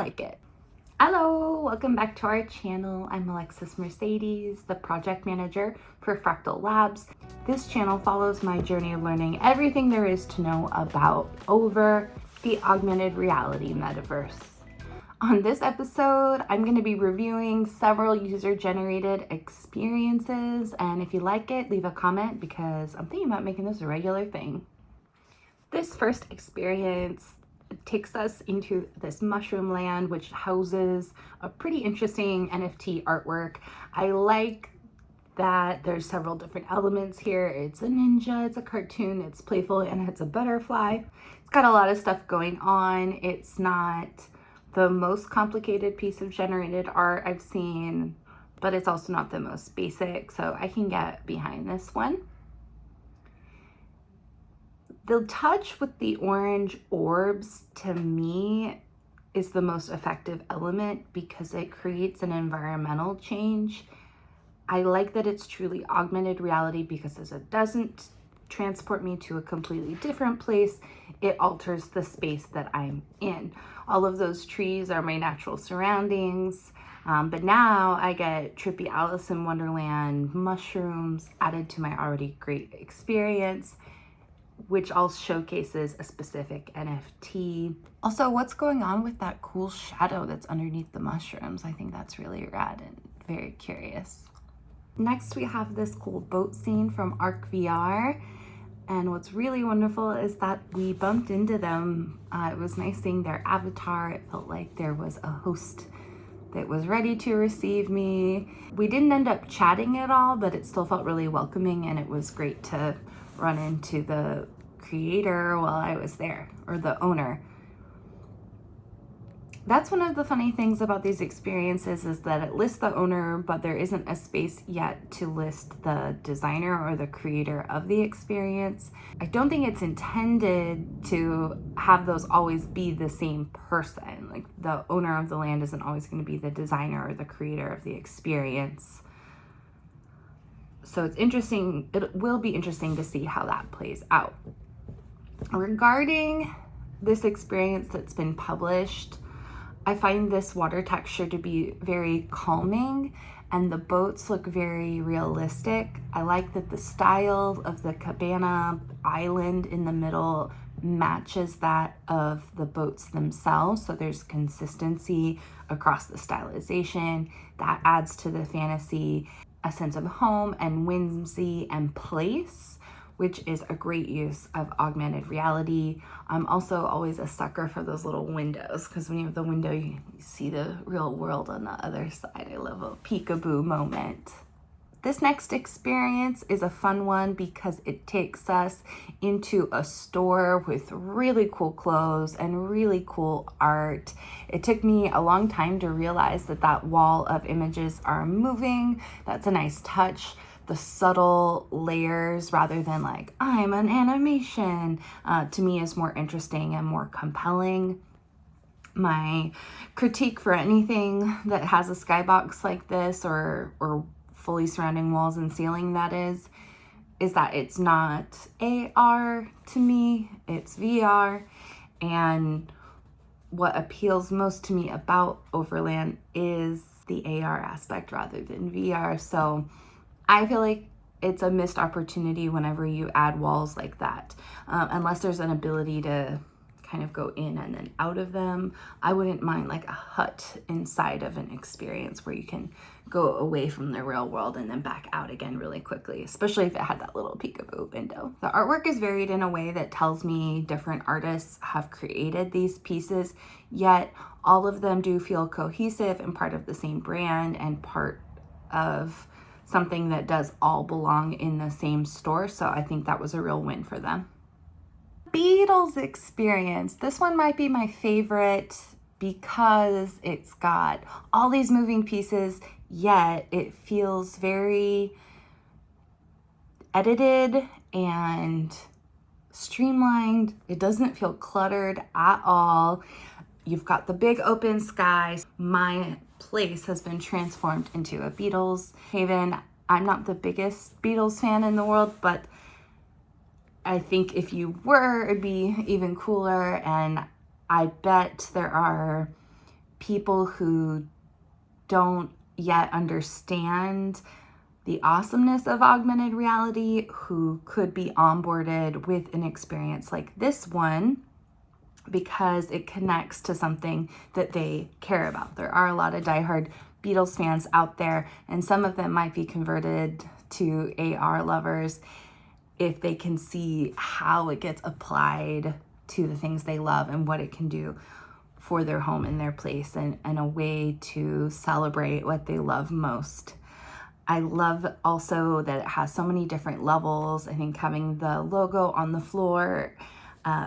like it. Hello, welcome back to our channel. I'm Alexis Mercedes, the project manager for Fractal Labs. This channel follows my journey of learning everything there is to know about over the augmented reality metaverse. On this episode, I'm going to be reviewing several user-generated experiences, and if you like it, leave a comment because I'm thinking about making this a regular thing. This first experience takes us into this mushroom land, which houses a pretty interesting NFT artwork. I like that there's several different elements here. It's a ninja, it's a cartoon, it's playful, and it's a butterfly. It's got a lot of stuff going on. It's not the most complicated piece of generated art I've seen, but it's also not the most basic, so I can get behind this one. The touch with the orange orbs, to me, is the most effective element because it creates an environmental change. I like that it's truly augmented reality because it doesn't transport me to a completely different place. It alters the space that I'm in. All of those trees are my natural surroundings, but now I get trippy Alice in Wonderland mushrooms added to my already great experience, which all showcases a specific NFT. Also, what's going on with that cool shadow that's underneath the mushrooms? I think that's really rad and very curious. Next, we have this cool boat scene from Arc VR. And what's really wonderful is that we bumped into them. It was nice seeing their avatar. It felt like there was a host that was ready to receive me. We didn't end up chatting at all, but it still felt really welcoming, and it was great to run into the creator while I was there, or the owner. That's one of the funny things about these experiences is that it lists the owner, but there isn't a space yet to list the designer or the creator of the experience. I don't think it's intended to have those always be the same person. Like, the owner of the land isn't always going to be the designer or the creator of the experience. So it's interesting, it will be interesting to see how that plays out. Regarding this experience that's been published, I find this water texture to be very calming, and the boats look very realistic. I like that the style of the cabana island in the middle matches that of the boats themselves, so there's consistency across the stylization. That adds to the fantasy, a sense of home and whimsy and place, which is a great use of augmented reality. I'm also always a sucker for those little windows, because when you have the window, you see the real world on the other side. I love a peekaboo moment. This next experience is a fun one because it takes us into a store with really cool clothes and really cool art. It took me a long time to realize that that wall of images are moving. That's a nice touch. The subtle layers, rather than like, I'm an animation, to me is more interesting and more compelling. My critique for anything that has a skybox like this, or fully surrounding walls and ceiling, that is that it's not AR to me, it's VR. And what appeals most to me about Overland is the AR aspect rather than VR. So I feel like it's a missed opportunity whenever you add walls like that. Unless there's an ability to kind of go in and then out of them. I wouldn't mind like a hut inside of an experience where you can go away from the real world and then back out again really quickly, especially if it had that little peekaboo window. The artwork is varied in a way that tells me different artists have created these pieces, yet all of them do feel cohesive and part of the same brand and part of something that does all belong in the same store. So I think that was a real win for them. Beatles Experience. This one might be my favorite because it's got all these moving pieces, yet it feels very edited and streamlined. It doesn't feel cluttered at all. You've got the big open sky. My place has been transformed into a Beatles haven. I'm not the biggest Beatles fan in the world, but I think if you were, it'd be even cooler. And I bet there are people who don't yet understand the awesomeness of augmented reality, who could be onboarded with an experience like this one because it connects to something that they care about. There are a lot of diehard Beatles fans out there, and some of them might be converted to AR lovers if they can see how it gets applied to the things they love and what it can do for their home and their place, and a way to celebrate what they love most. I love also that it has so many different levels. I think having the logo on the floor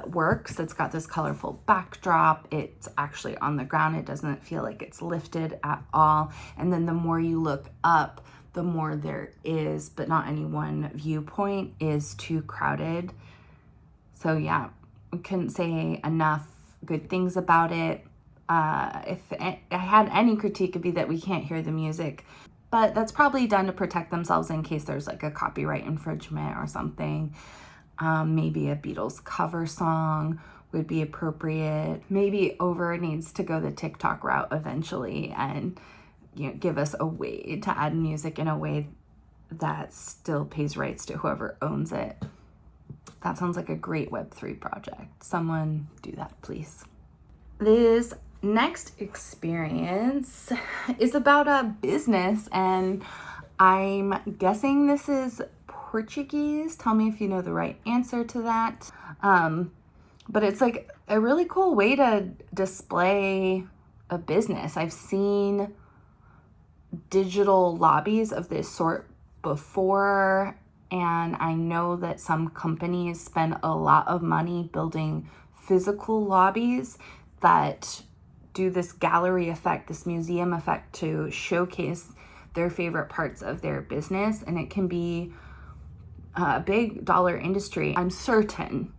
works. It's got this colorful backdrop. It's actually on the ground. It doesn't feel like it's lifted at all. And then the more you look up, the more there is, but not any one viewpoint is too crowded. So yeah, I couldn't say enough good things about it. If I had any critique, it'd be that we can't hear the music, but that's probably done to protect themselves in case there's like a copyright infringement or something. Maybe a Beatles cover song would be appropriate. Maybe Over needs to go the TikTok route eventually and, you know, give us a way to add music in a way that still pays rights to whoever owns it. That sounds like a great Web3 project. Someone do that, please. This next experience is about a business, and I'm guessing this is Portuguese. Tell me if you know the right answer to that. But it's like a really cool way to display a business. I've seen digital lobbies of this sort before, and I know that some companies spend a lot of money building physical lobbies that do this gallery effect, this museum effect, to showcase their favorite parts of their business. And it can be a big dollar industry. I'm certain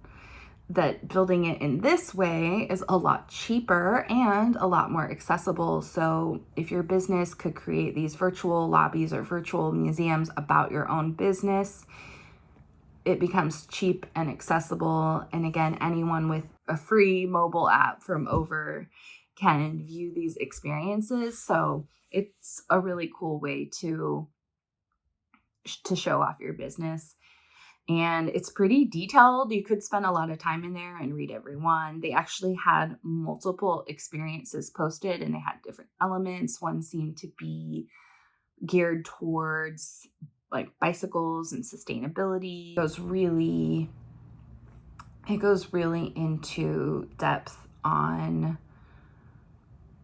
that building it in this way is a lot cheaper and a lot more accessible. So if your business could create these virtual lobbies or virtual museums about your own business, it becomes cheap and accessible. And again, anyone with a free mobile app from Over can view these experiences. So it's a really cool way to show off your business. And it's pretty detailed. You could spend a lot of time in there and read every one. They actually had multiple experiences posted, and they had different elements. One seemed to be geared towards like bicycles and sustainability. It goes really into depth on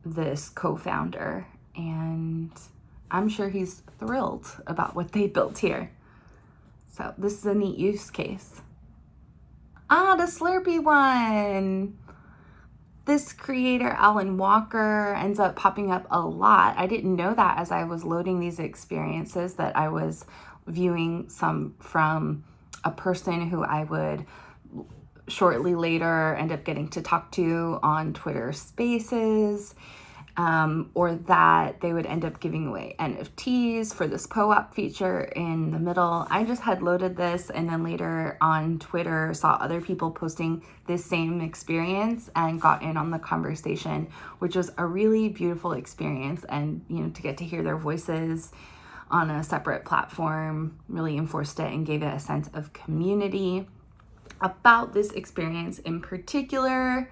this co-founder, and I'm sure he's thrilled about what they built here. So this is a neat use case. The Slurpee one. This creator, Alan Walker, ends up popping up a lot. I didn't know that as I was loading these experiences, that I was viewing some from a person who I would shortly later end up getting to talk to on Twitter Spaces, or that they would end up giving away NFTs for this CoOp feature in the middle. I just had loaded this, and then later on Twitter saw other people posting this same experience and got in on the conversation, which was a really beautiful experience. And, you know, to get to hear their voices on a separate platform really enforced it and gave it a sense of community. About this experience in particular,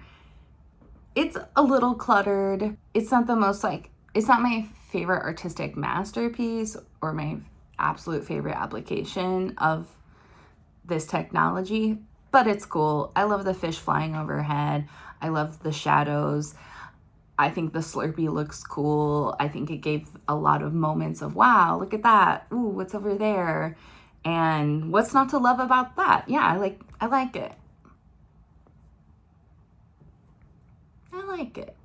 it's a little cluttered. It's not the most it's not my favorite artistic masterpiece or my absolute favorite application of this technology, but it's cool. I love the fish flying overhead. I love the shadows. I think the Slurpee looks cool. I think it gave a lot of moments of, wow, look at that. Ooh, what's over there? And what's not to love about that? Yeah, I like it. I like it.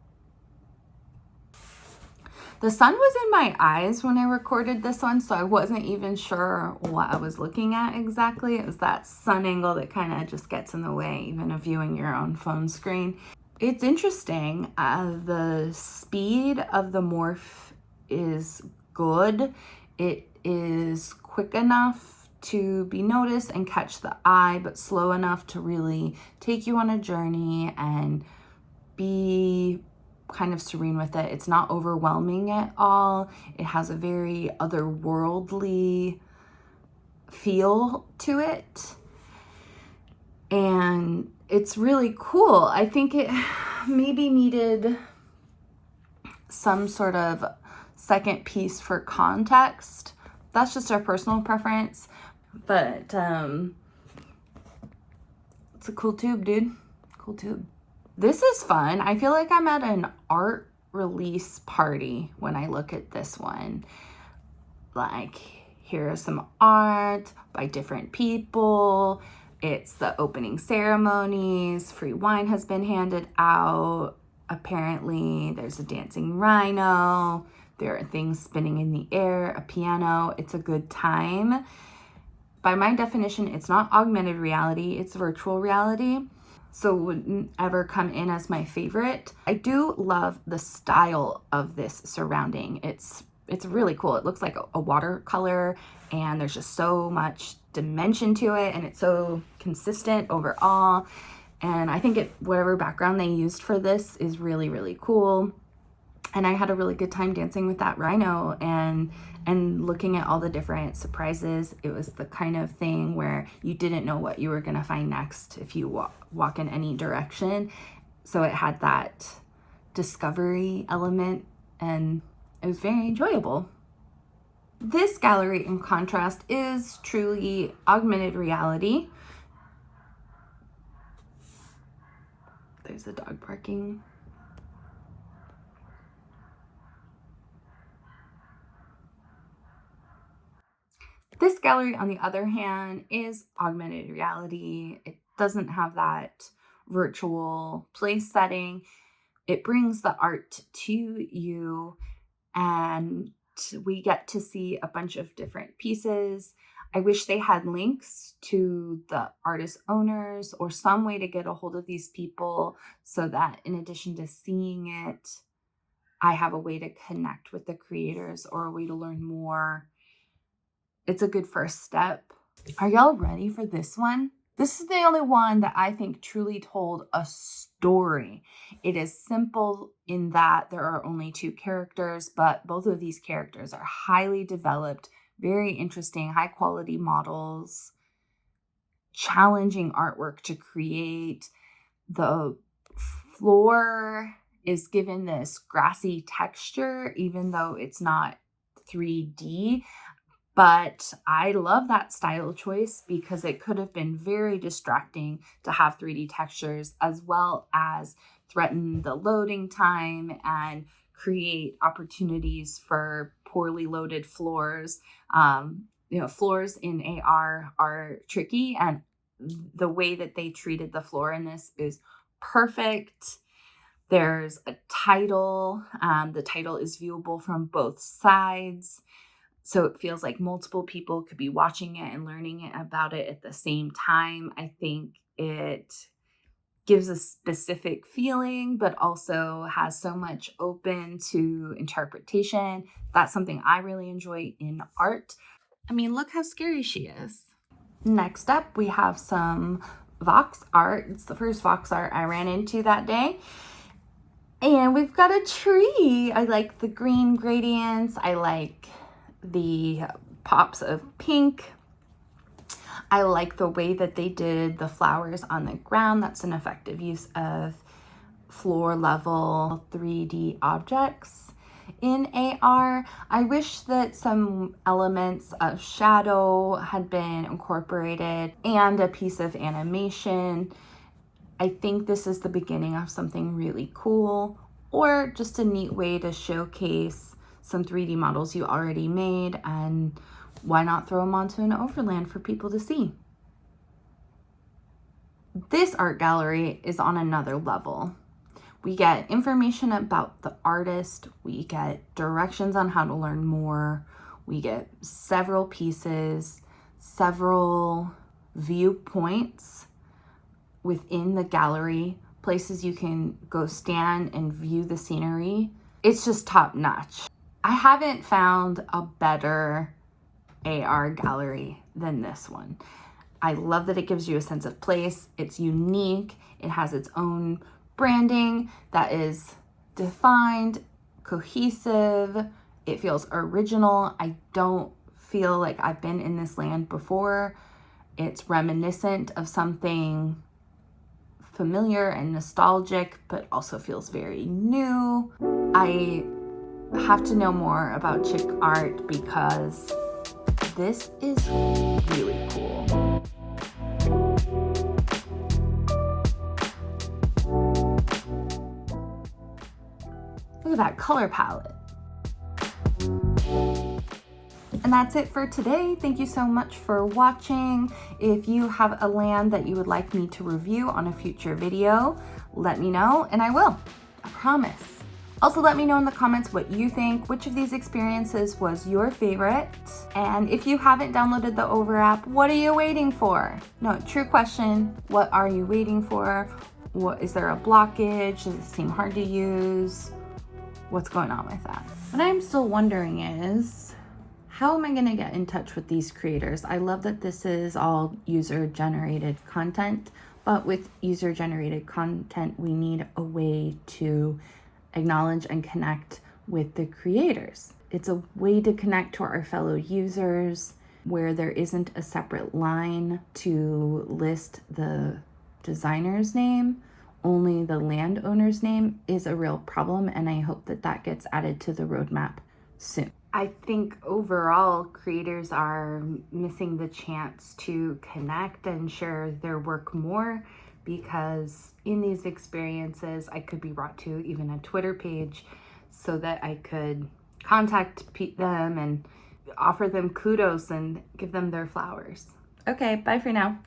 The sun was in my eyes when I recorded this one, so I wasn't even sure what I was looking at exactly. It was that sun angle that kind of just gets in the way, even of viewing your own phone screen. It's interesting. The speed of the morph is good. It is quick enough to be noticed and catch the eye, but slow enough to really take you on a journey and be kind of serene with it. It's not overwhelming at all. It has a very otherworldly feel to it. And it's really cool. I think it maybe needed some sort of second piece for context. That's just our personal preference, but it's a cool tube, dude. Cool tube. This is fun. I feel like I'm at an art release party when I look at this one. Like, here are some art by different people. It's the opening ceremonies. Free wine has been handed out. Apparently, there's a dancing rhino. There are things spinning in the air, a piano. It's a good time. By my definition, it's not augmented reality, it's virtual reality. So it wouldn't ever come in as my favorite. I do love the style of this surrounding. It's really cool. It looks like a watercolor, and there's just so much dimension to it, and it's so consistent overall. And I think whatever background they used for this is really, really cool. And I had a really good time dancing with that rhino and looking at all the different surprises. It was the kind of thing where you didn't know what you were gonna find next if you walk in any direction. So it had that discovery element, and it was very enjoyable. This gallery, in contrast, is truly augmented reality. There's the dog barking. This gallery, on the other hand, is augmented reality. It doesn't have that virtual place setting. It brings the art to you, and we get to see a bunch of different pieces. I wish they had links to the artist owners or some way to get a hold of these people so that in addition to seeing it, I have a way to connect with the creators or a way to learn more. It's a good first step. Are y'all ready for this one? This is the only one that I think truly told a story. It is simple in that there are only 2 characters, but both of these characters are highly developed, very interesting, high quality models, challenging artwork to create. The floor is given this grassy texture, even though it's not 3D. But I love that style choice because it could have been very distracting to have 3D textures, as well as threaten the loading time and create opportunities for poorly loaded floors. Floors in AR are tricky, and the way that they treated the floor in this is perfect. There's a title. The title is viewable from both sides. So it feels like multiple people could be watching it and learning about it at the same time. I think it gives a specific feeling, but also has so much open to interpretation. That's something I really enjoy in art. I mean, look how scary she is. Next up, we have some Vox Art. It's the first Vox Art I ran into that day. And we've got a tree. I like the green gradients. I like the pops of pink. I like the way that they did the flowers on the ground. That's an effective use of floor level 3D objects in AR. I wish that some elements of shadow had been incorporated and a piece of animation. I think this is the beginning of something really cool, or just a neat way to showcase some 3D models you already made, and why not throw them onto an overland for people to see? This art gallery is on another level. We get information about the artist, we get directions on how to learn more, we get several pieces, several viewpoints within the gallery, places you can go stand and view the scenery. It's just top notch. I haven't found a better AR gallery than this one. I love that it gives you a sense of place. It's unique. It has its own branding that is defined, cohesive. It feels original. I don't feel like I've been in this land before. It's reminiscent of something familiar and nostalgic, but also feels very new. I have to know more about Chiccart because this is really cool. Look at that color palette. And that's it for today. Thank you so much for watching. If you have a land that you would like me to review on a future video, let me know and I will, I promise. Also, let me know in the comments what you think. Which of these experiences was your favorite? And if you haven't downloaded the Over app, what are you waiting for? No, true question. What are you waiting for? Is there a blockage? Does it seem hard to use? What's going on with that? What I'm still wondering is, how am I going to get in touch with these creators? I love that this is all user-generated content, but with user-generated content, we need a way to acknowledge and connect with the creators. It's a way to connect to our fellow users where there isn't a separate line to list the designer's name. Only the landowner's name is a real problem, and I hope that that gets added to the roadmap soon. I think overall creators are missing the chance to connect and share their work more, because in these experiences I could be brought to even a Twitter page so that I could contact them and offer them kudos and give them their flowers. Okay, bye for now.